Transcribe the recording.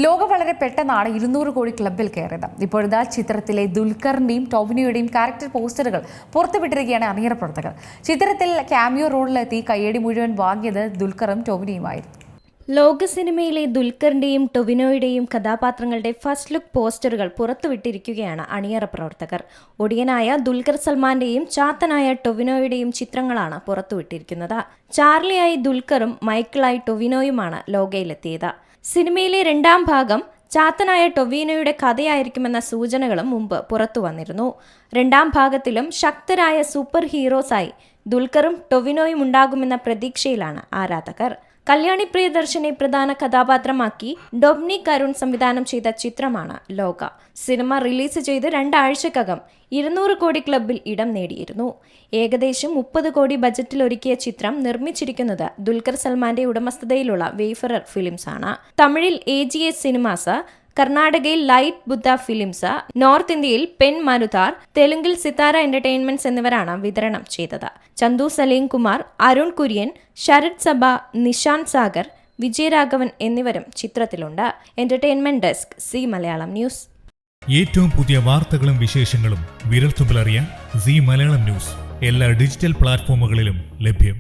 ലോകം വളരെ പെട്ടെന്നാണ് 200 കോടി ക്ലബിൽ കയറിയത്. ഇപ്പോഴത്തെ ചിത്രത്തിലെ ദുൽഖറിന്റെയും ടൊവിനോയുടെയും ക്യാരക്ടർ പോസ്റ്ററുകൾ പുറത്തുവിട്ടിരിക്കുകയാണ് അണിയറ പ്രവർത്തകർ. ചിത്രത്തിൽ ക്യാമിയോ റോളിലെത്തി കയ്യടി മുഴുവൻ വാങ്ങിയത് ദുൽഖറും ടൊവിനോയുമായിരുന്നു. ലോക സിനിമയിലെ ദുൽഖറിന്റെയും ടൊവിനോയുടെയും കഥാപാത്രങ്ങളുടെ ഫസ്റ്റ് ലുക്ക് പോസ്റ്ററുകൾ പുറത്തുവിട്ടിരിക്കുകയാണ് അണിയറ പ്രവർത്തകർ. ഒടിയനായ ദുൽഖർ സൽമാന്റെയും ചാത്തനായ ടൊവിനോയുടെയും ചിത്രങ്ങളാണ് പുറത്തുവിട്ടിരിക്കുന്നത്. ചാർലിയായി ദുൽഖറും മൈക്കിളായി ടൊവിനോയുമാണ് ലോകയിലെത്തിയത്. സിനിമയിലെ രണ്ടാം ഭാഗം ചാത്തനായ ടൊവിനോയുടെ കഥയായിരിക്കുമെന്ന സൂചനകളും മുമ്പ് പുറത്തു വന്നിരുന്നു. രണ്ടാം ഭാഗത്തിലും ശക്തരായ സൂപ്പർ ഹീറോസായി ദുൽഖറും ടൊവിനോയും ഉണ്ടാകുമെന്ന പ്രതീക്ഷയിലാണ് ആരാധകർ. കല്യാണി പ്രിയദർശനെ പ്രധാന കഥാപാത്രമാക്കി ഡൊമിനിക് അരുൺ സംവിധാനം ചെയ്ത ചിത്രമാണ് ലോക. സിനിമ റിലീസ് ചെയ്ത് 2 ആഴ്ചക്കകം 200 കോടി ക്ലബിൽ ഇടം നേടിയിരുന്നു. ഏകദേശം 30 കോടി ബജറ്റിൽ ഒരുക്കിയ ചിത്രം നിർമ്മിച്ചിരിക്കുന്നത് ദുൽഖർ സൽമാന്റെ ഉടമസ്ഥതയിലുള്ള വെയ്ഫറർ ഫിലിംസ് ആണ്. തമിഴിൽ AGS സിനിമാസ്, കർണാടകയിൽ ലൈറ്റ് ബുദ്ധ ഫിലിംസ്, നോർത്ത് ഇന്ത്യയിൽ പെൻ മരുതാർ, തെലുങ്കിൽ സിതാര എന്റർടൈൻമെന്റ്സ് എന്നിവരാണ് വിതരണം ചെയ്തത്. ചന്തു സലീം കുമാർ, അരുൺ കുര്യൻ, ശരത് സഭ, നിശാന്ത് സാഗർ, വിജയരാഘവൻ എന്നിവരും ചിത്രത്തിലുണ്ട്. Entertainment desk, Zee Malayalam news. ഏറ്റവും പുതിയ വാർത്തകളും വിശേഷങ്ങളും വിരൽത്തുമ്പിലറിയാൻ സി മലയാളം ന്യൂസ് എല്ലാ ഡിജിറ്റൽ പ്ലാറ്റ്ഫോമുകളിലും ലഭ്യം.